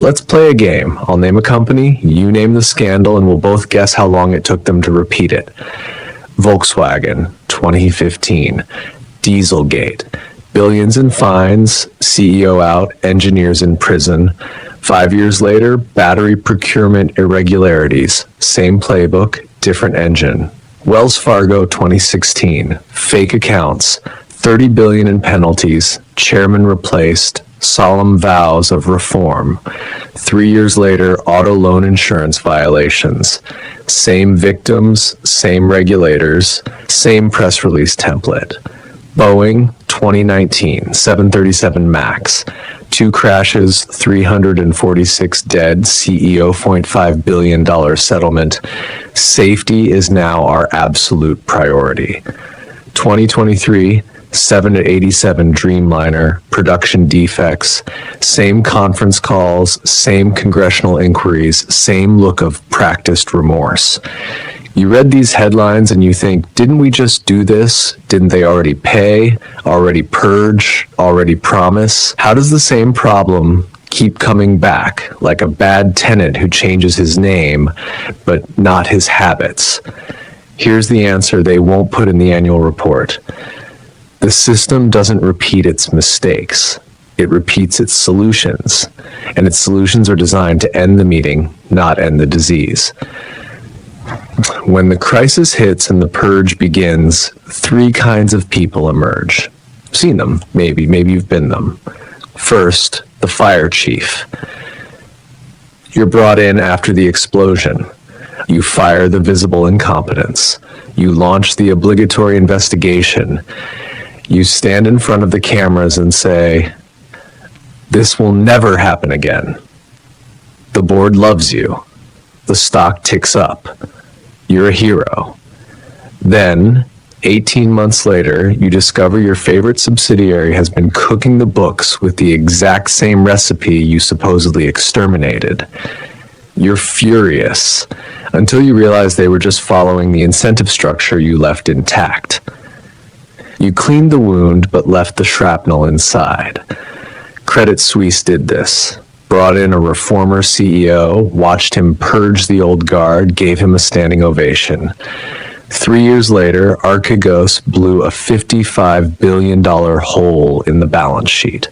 Let's play a game. I'll name a company, you name the scandal, and we'll both guess how long it took them to repeat it. Volkswagen, 2015. Dieselgate. Billions in fines, CEO out, engineers in prison. 5 years later, battery procurement irregularities. Same playbook, different engine. Wells Fargo, 2016. Fake accounts. 30 billion in penalties. Chairman replaced. Solemn vows of reform. 3 years later, auto loan insurance violations. Same victims, same regulators, same press release template. Boeing, 2019, 737 MAX. 2 crashes, 346 dead, CEO $0.5 billion settlement. Safety is now our absolute priority. 2023, 787 Dreamliner, production defects, same conference calls, same congressional inquiries, same look of practiced remorse. You read these headlines and you think, didn't we just do this? Didn't they already pay, already purge, already promise? How does the same problem keep coming back, like a bad tenant who changes his name, but not his habits? Here's the answer they won't put in the annual report. The system doesn't repeat its mistakes. It repeats its solutions, and its solutions are designed to end the meeting, not end the disease. When the crisis hits and the purge begins, 3 kinds of people emerge. I've seen them, maybe you've been them. First, the fire chief. You're brought in after the explosion. You fire the visible incompetence. You launch the obligatory investigation. You stand in front of the cameras and say, "This will never happen again." The board loves you. The stock ticks up. You're a hero. Then, 18 months later, you discover your favorite subsidiary has been cooking the books with the exact same recipe you supposedly exterminated. You're furious, until you realize they were just following the incentive structure you left intact. You cleaned the wound, but left the shrapnel inside. Credit Suisse did this. Brought in a reformer CEO, watched him purge the old guard, gave him a standing ovation. 3 years later, Archegos blew a $55 billion hole in the balance sheet.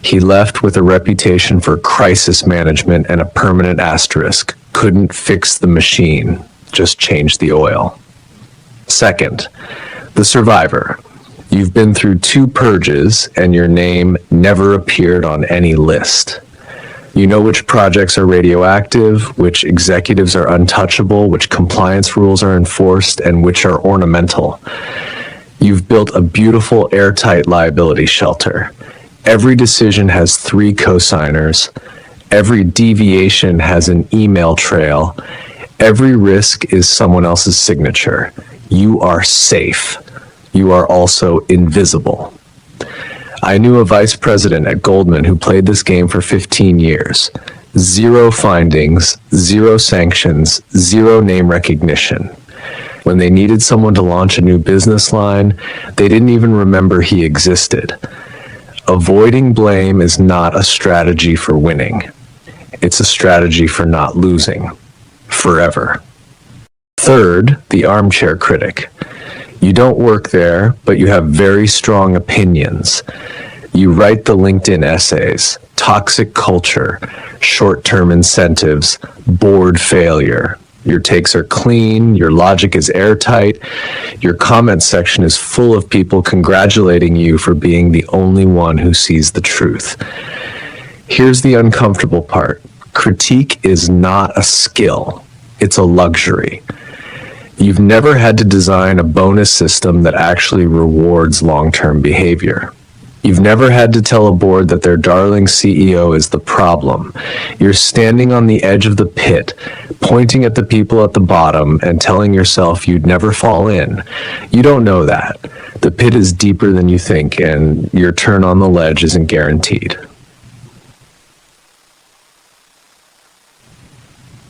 He left with a reputation for crisis management and a permanent asterisk. Couldn't fix the machine, just changed the oil. Second, the survivor. You've been through 2 purges and your name never appeared on any list. You know which projects are radioactive, which executives are untouchable, which compliance rules are enforced, and which are ornamental. You've built a beautiful airtight liability shelter. Every decision has 3 co-signers. Every deviation has an email trail. Every risk is someone else's signature. You are safe. You are also invisible. I knew a vice president at Goldman who played this game for 15 years. 0 findings, 0 sanctions, 0 name recognition. When they needed someone to launch a new business line, they didn't even remember he existed. Avoiding blame is not a strategy for winning. It's a strategy for not losing. Forever. Third, the armchair critic. You don't work there, but you have very strong opinions. You write the LinkedIn essays, toxic culture, short-term incentives, board failure. Your takes are clean, your logic is airtight, your comment section is full of people congratulating you for being the only one who sees the truth. Here's the uncomfortable part. Critique is not a skill, it's a luxury. You've never had to design a bonus system that actually rewards long-term behavior. You've never had to tell a board that their darling CEO is the problem. You're standing on the edge of the pit, pointing at the people at the bottom and telling yourself you'd never fall in. You don't know that. The pit is deeper than you think, and your turn on the ledge isn't guaranteed.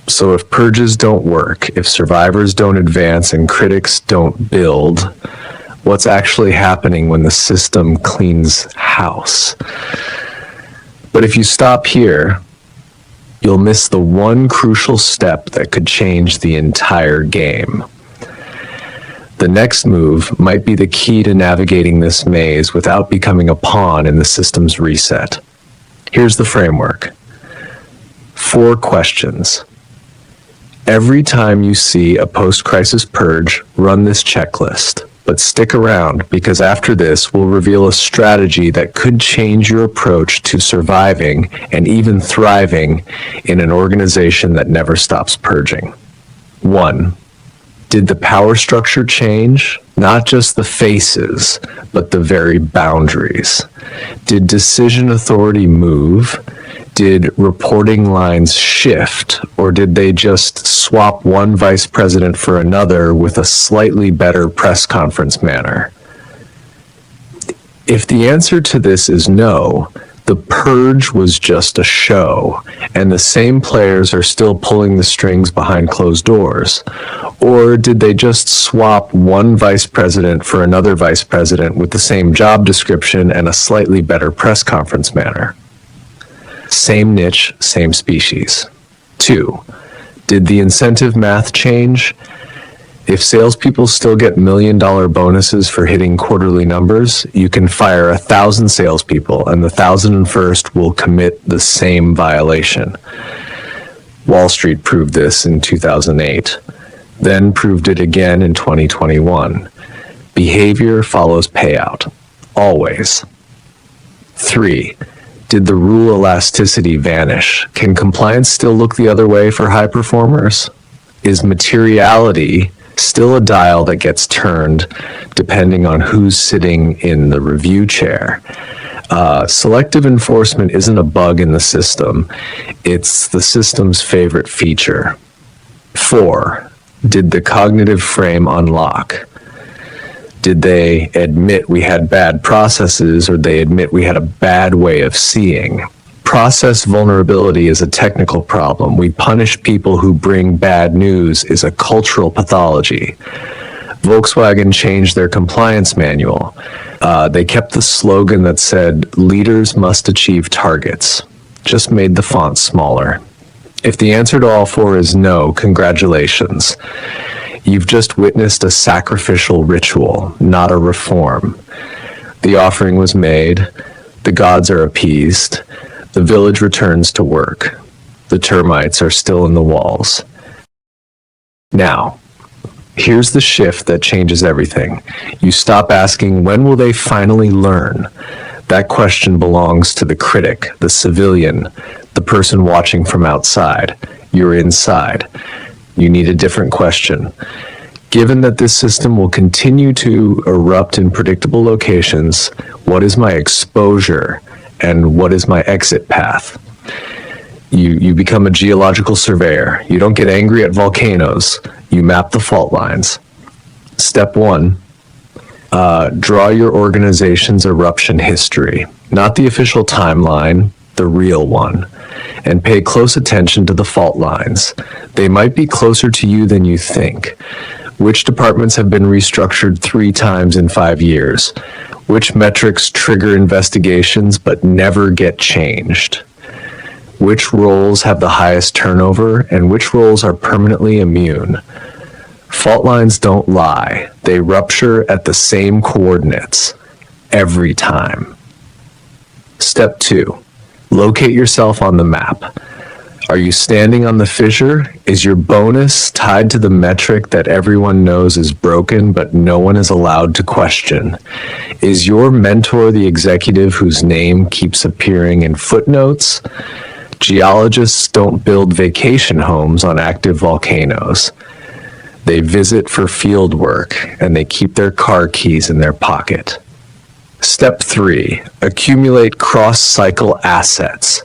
So if purges don't work, if survivors don't advance and critics don't build, what's actually happening when the system cleans house? But if you stop here, you'll miss the one crucial step that could change the entire game. The next move might be the key to navigating this maze without becoming a pawn in the system's reset. Here's the framework. 4 questions. Every time you see a post-crisis purge, run this checklist. But stick around, because after this, we'll reveal a strategy that could change your approach to surviving and even thriving in an organization that never stops purging. 1. Did the power structure change? Not just the faces, but the very boundaries. Did decision authority move? Did reporting lines shift, or did they just swap one vice president for another with a slightly better press conference manner? If the answer to this is no, the purge was just a show, and the same players are still pulling the strings behind closed doors. Or did they just swap one vice president for another vice president with the same job description and a slightly better press conference manner? Same niche, same species. 2. Did the incentive math change? If salespeople still get million-dollar bonuses for hitting quarterly numbers, you can fire 1,000 salespeople and the 1,001st will commit the same violation. Wall Street proved this in 2008, then proved it again in 2021. Behavior follows payout, always. 3. Did the rule elasticity vanish? Can compliance still look the other way for high performers? Is materiality still a dial that gets turned depending on who's sitting in the review chair? Selective enforcement isn't a bug in the system. It's the system's favorite feature. 4. Did the cognitive frame unlock? Did they admit we had bad processes, or they admit we had a bad way of seeing? Process vulnerability is a technical problem. We punish people who bring bad news is a cultural pathology. Volkswagen changed their compliance manual. They kept the slogan that said, "Leaders must achieve targets," just made the font smaller. If the answer to all 4 is no, congratulations. You've just witnessed a sacrificial ritual, not a reform. The offering was made, the gods are appeased, the village returns to work. The termites are still in the walls. Now, here's the shift that changes everything. You stop asking, when will they finally learn? That question belongs to the critic, the civilian, the person watching from outside. You're inside. You need a different question. Given that this system will continue to erupt in predictable locations, what is my exposure and what is my exit path? You become a geological surveyor. You don't get angry at volcanoes. You map the fault lines. Step 1, draw your organization's eruption history, not the official timeline, the real one, and pay close attention to the fault lines. They might be closer to you than you think. Which departments have been restructured 3 times in 5 years? Which metrics trigger investigations but never get changed? Which roles have the highest turnover and which roles are permanently immune? Fault lines don't lie. They rupture at the same coordinates every time. Step 2, locate yourself on the map. Are you standing on the fissure? Is your bonus tied to the metric that everyone knows is broken but no one is allowed to question? Is your mentor the executive whose name keeps appearing in footnotes? Geologists don't build vacation homes on active volcanoes. They visit for field work and they keep their car keys in their pocket. Step 3, accumulate cross-cycle assets.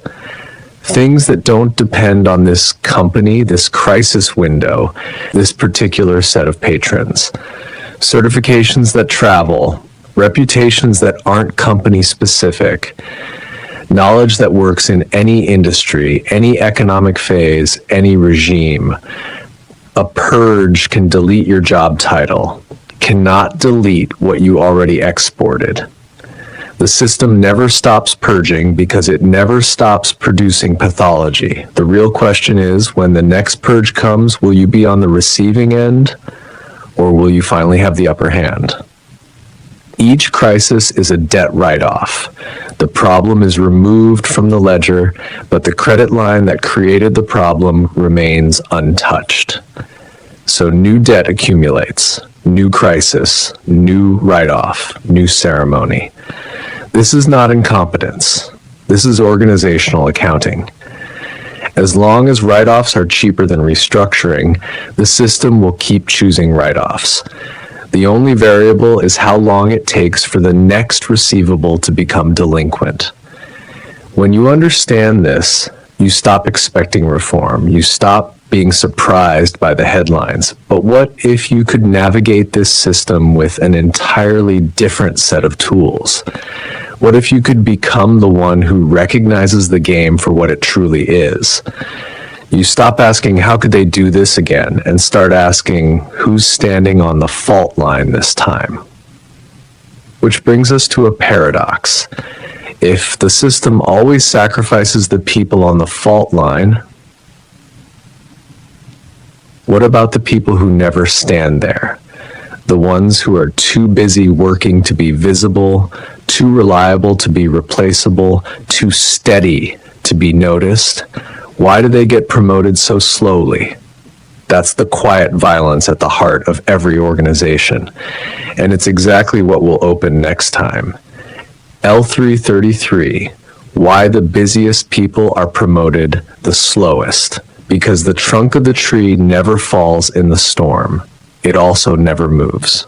Things that don't depend on this company, this crisis window, this particular set of patrons. Certifications that travel, reputations that aren't company specific, knowledge that works in any industry, any economic phase, any regime. A purge can delete your job title, cannot delete what you already exported. The system never stops purging because it never stops producing pathology. The real question is, when the next purge comes, will you be on the receiving end, or will you finally have the upper hand? Each crisis is a debt write-off. The problem is removed from the ledger, but the credit line that created the problem remains untouched. So new debt accumulates, new crisis, new write-off, new ceremony. This is not incompetence. This is organizational accounting. As long as write-offs are cheaper than restructuring, the system will keep choosing write-offs. The only variable is how long it takes for the next receivable to become delinquent. When you understand this, you stop expecting reform. You stop being surprised by the headlines. But what if you could navigate this system with an entirely different set of tools? What if you could become the one who recognizes the game for what it truly is? You stop asking, how could they do this again, and start asking, who's standing on the fault line this time? Which brings us to a paradox. If the system always sacrifices the people on the fault line, what about the people who never stand there? The ones who are too busy working to be visible, too reliable to be replaceable, too steady to be noticed? Why do they get promoted so slowly? That's the quiet violence at the heart of every organization. And it's exactly what will open next time. L3-33, why the busiest people are promoted the slowest. Because the trunk of the tree never falls in the storm. It also never moves.